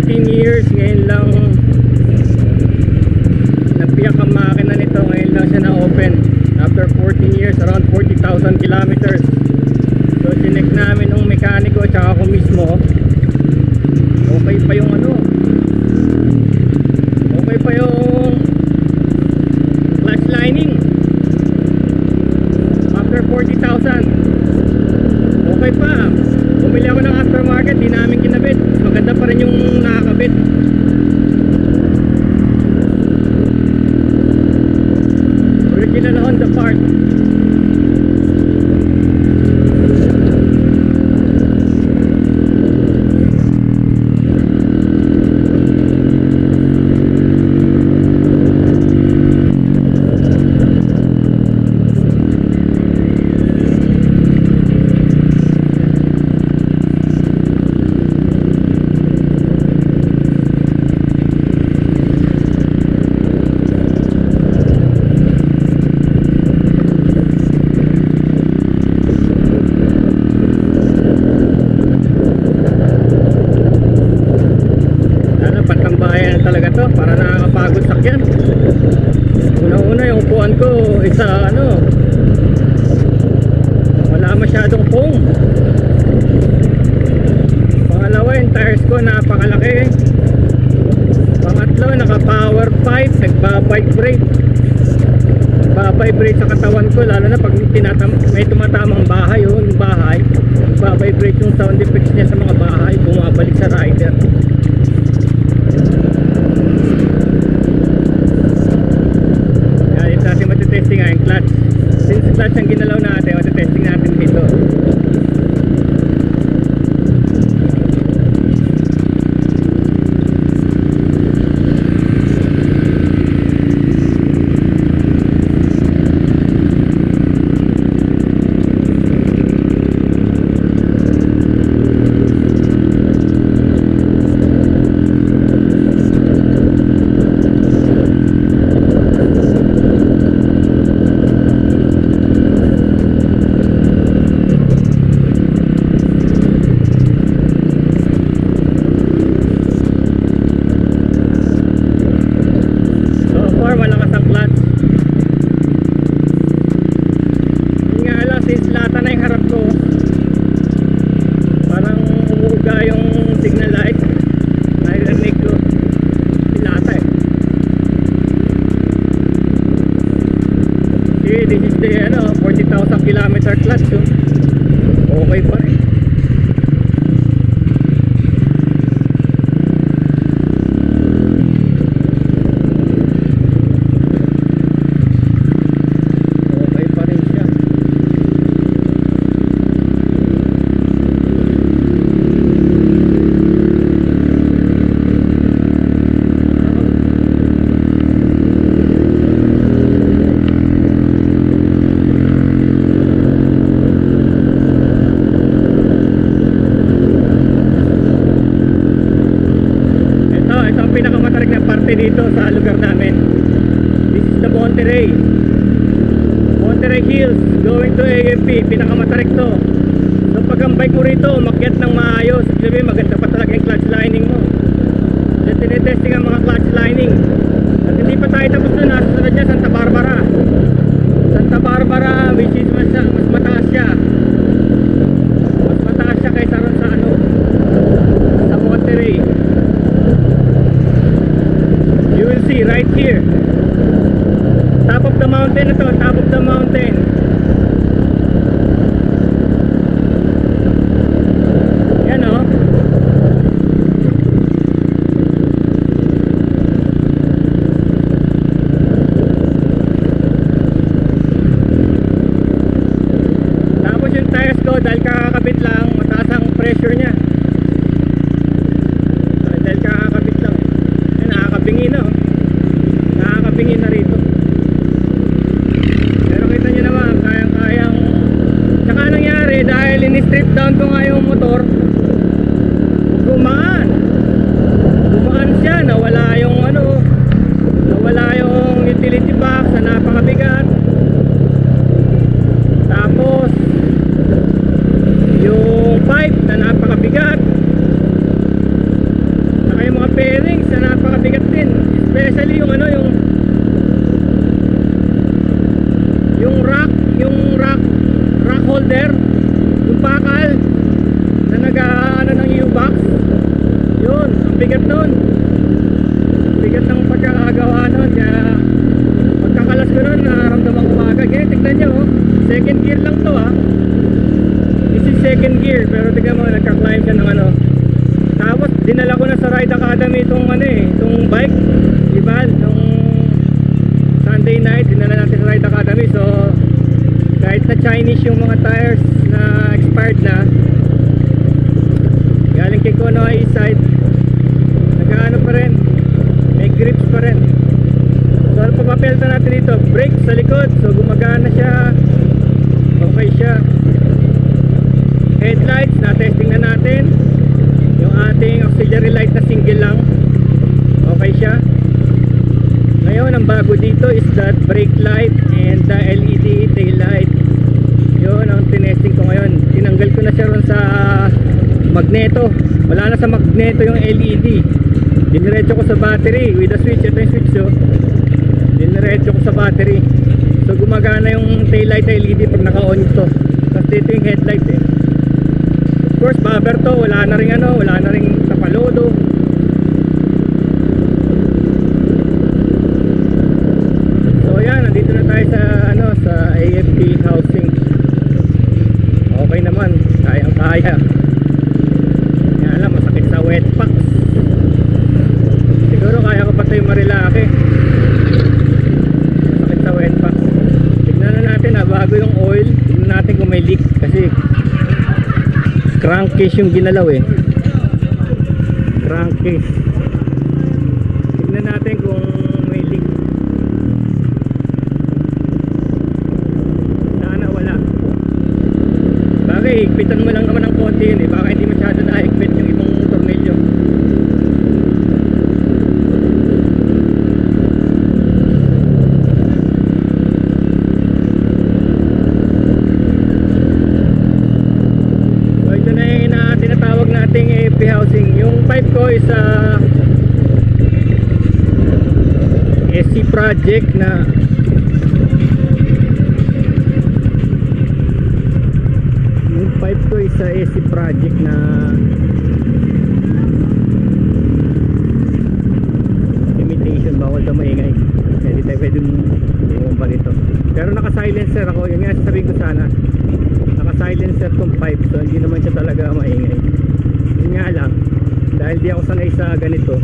14 years, ngayon lang napiyak ang makina nito, ngayon lang siya na-open after 14 years, around 40,000 kilometers. So sinek namin ng mekaniko at saka ako mismo, okay pa yung ano, okay pa yung clutch lining after 40,000, okay pa. Bumili ako ng aftermarket, di namin kinabit, maganda pa rin yung nakakabit. Original Honda part. Talaga to, para nakakapagod sakyan. Una-una yung upuan ko isa ano, wala masyadong foam. Pangalawa yung tires ko napakalaki. Pangatlo naka power pipe, nagba-vibrate, nagba-vibrate sa katawan ko, lalo na pag may tumatamang bahay, yung bahay nagba-vibrate yung sound effects niya sa mga bahay, bumabalik sa rider. Natin matitesting nga yung clutch. Since clutch ang ginalaw natin, matitesting natin dito. This is the 40,000 kilometer clutch, so okay pa rin. Okay pa rin siya. Pinakamatarik na parte dito sa lugar namin. This is the Monterey Hills going to AFP. Pinakamatarik to. So pag ang bike mo rito umakyat ng maayos, sabi maganda pa talaga yung clutch lining mo. So tinetesting ang mga clutch lining. At hindi pa tayo tapos doon. Nasusunod niya Santa Barbara, which is mas mataas siya. Mas mataas siya kaysa ron sa ano, sa Monterey. You will see right here, top of the mountain. Ito, top of the mountain. Yan o. bigat nun. Bigat ng pagkakagawa nun. Kaya pagkakalas ko nun, nararamdaman ko agad. Kaya tignan nyo, oh. Second gear lang to, ha. This is second gear. Pero tignan mo, nagka-climb siya ng ano. Tapos dinala ko na sa Ride Academy itong ano eh, itong bike, diba? Itong Sunday night, dinala natin sa Ride Academy. So kahit na Chinese yung mga tires na expired na, galing kay Kono Eastside, nag-ano pa rin, may grips pa rin. So ano pa papelta natin dito? Brake sa likod, so gumagana siya, okay siya. Headlights, na-testing na natin. Yung ating auxiliary light na single lang, okay siya. Ngayon ang bago dito is that brake light and the LED tail light. Yun ang tinesting ko ngayon. Tinanggal ko na siya ron sa magneto. Wala na sa magneto yung LED. Diniretso ko sa battery with the switch. Ito yung switch, so diniretso ko sa battery. So gumagana yung tail light LED pag naka-on ito. Tapos dito yung headlight eh. Of course, bumper to, wala na ring ano, wala na ring tapalodo. So yan, nandito na tayo sa ano, sa AFP housing. Okay naman, kayang-kaya. Yan lang, masakit sa wet packs. Siguro kaya ko pa tayo Marilake. Masakit sa wet packs. Tignan na natin ha, bago yung oil. Tignan natin kung may leak kasi crankcase yung ginalaw eh. Crankcase. Tignan natin kung may leak. Sana wala. Bagay, higpitan mo lang naman ng konti yun eh. Baka hindi masyado na-higpit yung ibang tornilyo. Nating AFP housing. Yung pipe ko is SC project na yung pipe ko is SC project na imitation, bawal daw maingay. Hindi tayo pwede pa dito. Pero naka silencer ako, yun nga sasabihin ko sana, naka silencer tong pipe, so hindi naman siya talaga maingay. Nga lang, dahil di ako sanay sa ganito,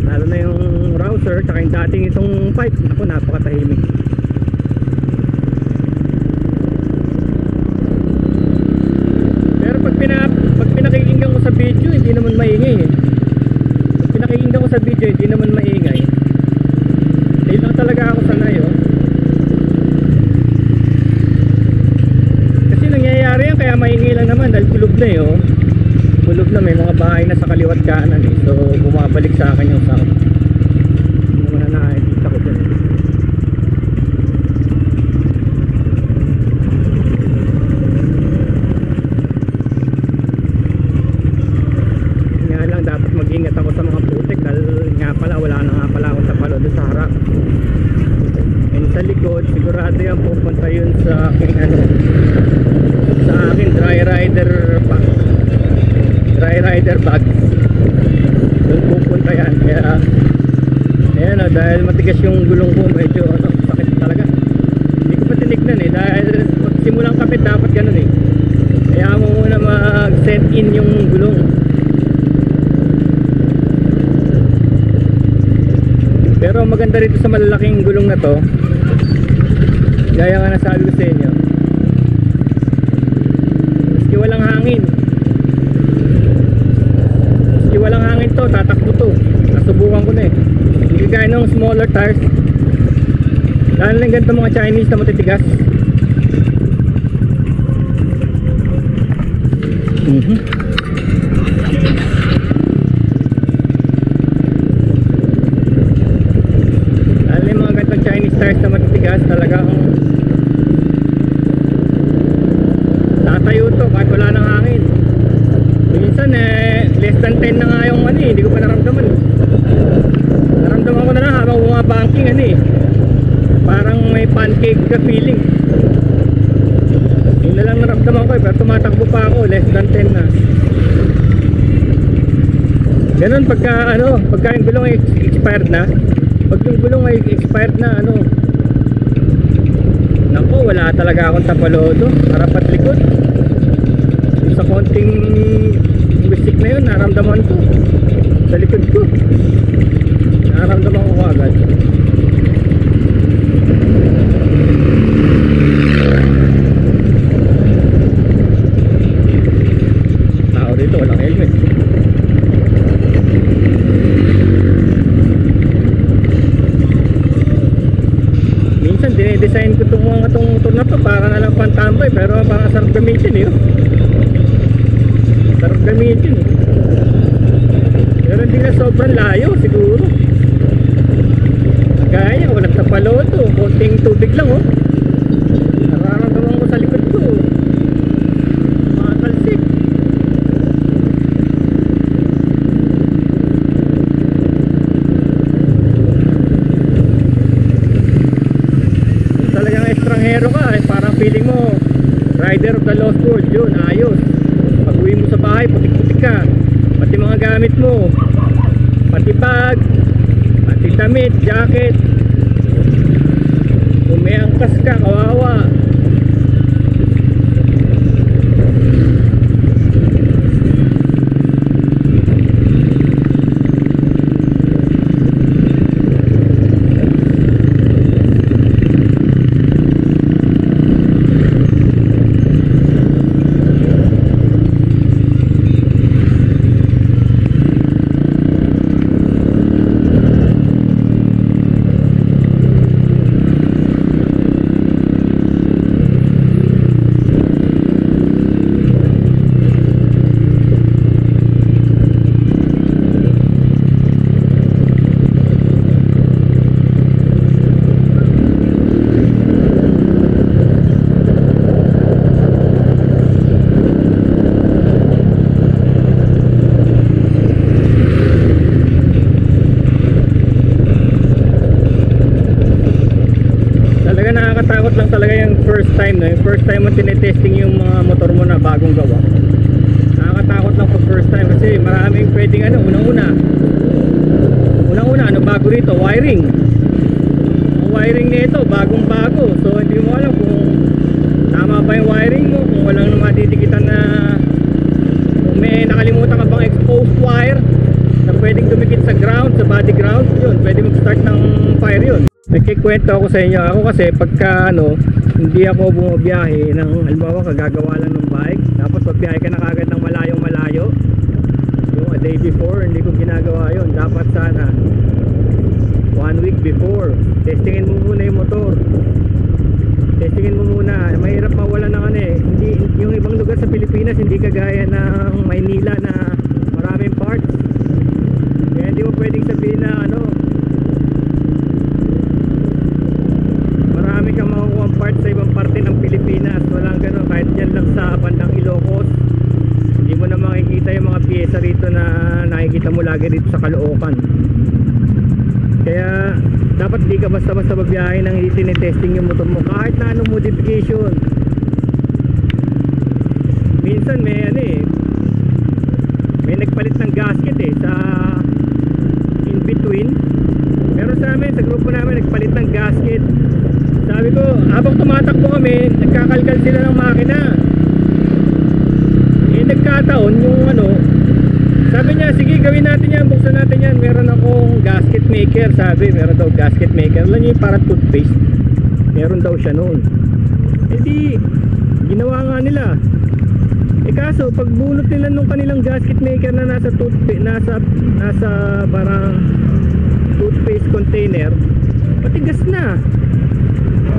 lalo na yung rouser tsaka yung dating itong pipe, ako napakatahimik. Pero pag pinakikinggan ko sa video, hindi naman maingay eh. Pag pinakikinggan ko sa video, hindi naman maingay. Dahil lang talaga ako sanay oh. Nangyayari yan, kaya maingay lang naman dahil kulog na eh oh. Kulog na, may mga bahay na sa kaliwat kanan eh. So bumabalik sa akin yung sound. Hindi naman na nakikita ko dyan eh. Nga lang, dapat mag-ingat ako sa mga putik dahil nga pala, wala na nga pala ako sa palo doon sa harap. And sa likod, sigurado yan pupunta yun sa aking ano, sa akin dry rider pack, dry rider bag. Doon pupunta yan. Kaya ayan o, dahil matigas yung gulong ko, medyo ano, sakit talaga. Hindi ko pa tinignan eh, dahil simulang kapit dapat ganun eh. Kaya mo muna mag set in yung gulong. Pero maganda rito sa malalaking gulong na to, gaya nga nasabi ko sa inyo, maski walang hangin, maski walang hangin to, tatakbo to. Nasubukan ko na eh. Hindi gaya ng smaller tires, lalo lang ganito mga Chinese na matitigas. Lalo yung mga ganitong Chinese tires na matitigas, talagang tatayo to kahit wala nang hangin. Minsan eh less than 10 na nga yung ano eh, hindi ko pa naramdaman. Naramdaman ko na lang habang bumabanking ano eh, parang may pancake ka feeling. Yun na lang naramdaman ko eh, pero tumatakbo pa ako, less than 10 na. Ganun pagka pagka yung gulong ay expired na. Pag yung gulong ay expired na nako, wala talaga akong tapalodo. Harapat likod. Sa konting wisik na yun, naramdaman ko sa likod ko. Naramdaman ko agad. Tao dito, walang helmet. Minsan dinedesign ko itong motor na to para na lang pantambay, pero parang sarap gamitin sarap gamitin pero hindi na sobrang layo siguro. Kaya walang tapalodo, konting tubig lang nararamdaman ko sa likod ko mga talsik. Talagang estranghero ka parang feeling mo rider of the lost world yun. Ayos, pag uwi mo sa bahay putik-putik ka, pati mga gamit mo, pati bag, pati damit, jacket, kung may angkas ka, kawawa. Nakakatakot lang talaga yung first time yung first time mo tinetesting yung mga motor mo na bagong gawa. Nakakatakot lang pag first time kasi maraming pwedeng unang-una bago rito, wiring. Ang wiring nito bagong bago, so hindi mo alam kung tama ba yung wiring mo, kung walang madidikitan na, kung may nakalimutan ka bang exposed wire na pwedeng dumikit sa ground, sa body ground, yun, pwede mag-start ng fire yun. Nagkikwento ako sa inyo. Ako kasi pagka hindi ako bumabiyahe ng halimbawa kagagawa lang ng bike, tapos magbiyahe ka na kagad ng malayo yung a day before, hindi ko ginagawa yun. Dapat sana 1 week before testingin mo muna yung motor, testingin mo muna. Mahirap mawala ng hindi, yung ibang lugar sa Pilipinas hindi kagaya ng Maynila na maraming parts, kaya hindi mo pwedeng sabihin na marami kang makukuha parts sa ibang parte ng Pilipinas. Walang gano'n, kahit dyan lang sa bandang Ilocos hindi mo na makikita yung mga pyesa rito na nakikita mo lagi dito sa Caloocan. Kaya dapat di ka basta-basta magbiyahe nang hindi tinetesting yung motor mo kahit na anong modification. Minsan may nagpalit ng gasket sa in between, pero sa amin, sa grupo namin, nagpalit ng gasket. Sabi ko, habang tumatakbo kami, nagkakalkal sila ng makina. Nagkataon yung sabi niya, sige gawin natin yan, buksan natin yan, meron akong gasket maker. Sabi, meron daw gasket maker. Alam niyo yung para toothpaste, meron daw siya noon. Di ginawa nga nila. Kaso pag bunot nila nung kanilang gasket maker na nasa parang toothpaste container, matigas na.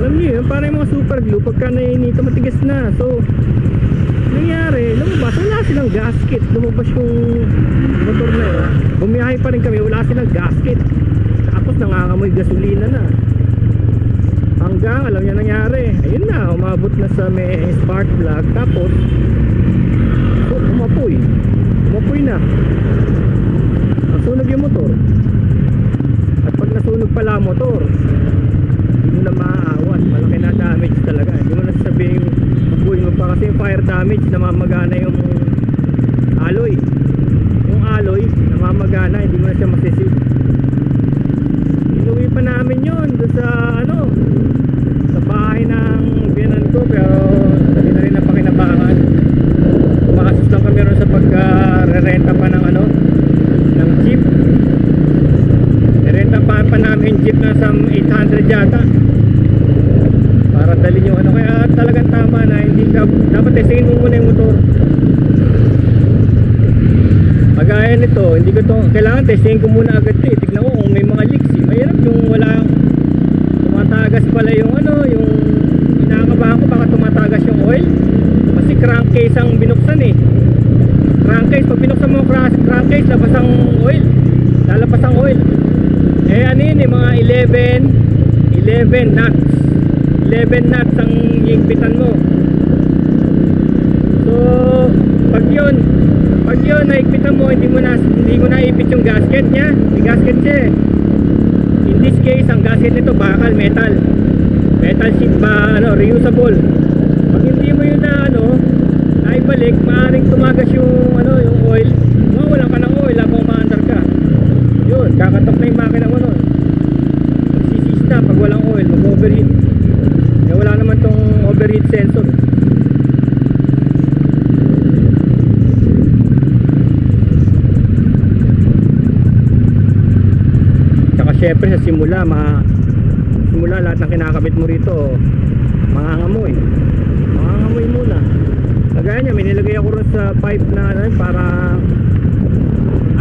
Alam niyo yun, parang yung mga super glue pagka nainito matigas na. So nangyari, lumabas, wala silang gasket. Lumabas yung motor na yun. Bumiyahe pa rin kami, wala silang gasket. Tapos nangangamoy gasolina na. Hanggang alam niya nangyari, ayun na, umabot na sa may spark plug. Tapos umapoy na, nasunog yung motor. At pag nasunog pala ang motor, hindi mo na maaawan, malaki na damage talaga. Hindi mo na sasabihin magbuhin mo pa, kasi yung fire damage, namamagana yung alloy. Yung alloy namamagana Kagaya nito, hindi ko to kailangan testingin ko muna agad to eh. Tignan ko kung may mga leaks eh. Mahirap yung wala tumatagas pala yung ano, yung inakabahan ko baka tumatagas yung oil. Kasi crankcase ang binuksan eh. Crankcase, pag binuksan mo crankcase, labas ang oil. Lalapas ang oil. Eh ano yun eh, mga 11 knots. 11 knots ang higpitan mo. So, pag yun naigpitan mo, hindi mo na ipit yung gasket niya. May gasket siya eh. In this case, ang gasket nito bakal, metal sheet ba, ano, reusable. Pag hindi mo yun na ano, naibalik, maaaring tumagas yung ano, yung oil. Mawalan ka ng oil habang umaandar ka. Yun, kakatok na yung makina mo nun. Magsisis na pag walang oil, mag-overheat. Eh wala naman tong overheat sensor. Siyempre sa simula lahat ng kinakabit mo rito mangangamoy muna. Kagaya niya, may nilagay ako rin sa pipe na ano, para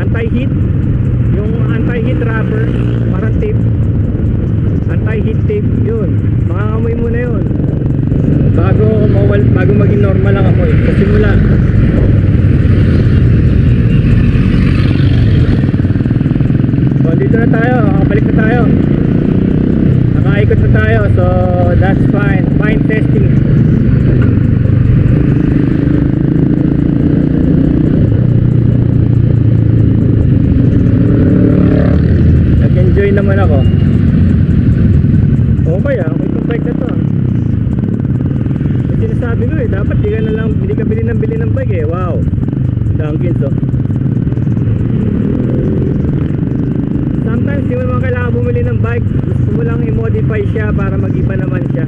anti-heat, yung anti-heat wrapper, parang tape, anti-heat tape, yun mangangamoy muna yun bago maging normal ang amoy sa simula. Dito na tayo, nakabalik na tayo, nakaikot na tayo, so that's fine. Fine testing. Nag-enjoy naman ako. Okay okay itong bike na to. Kasi sinasabi ko eh, dapat hindi ka bili ng bike eh. Wow, Dunkin so. Sometimes hindi mo naman kailangan bumili ng bike. Gusto mo lang i-modify siya para mag-iba naman siya.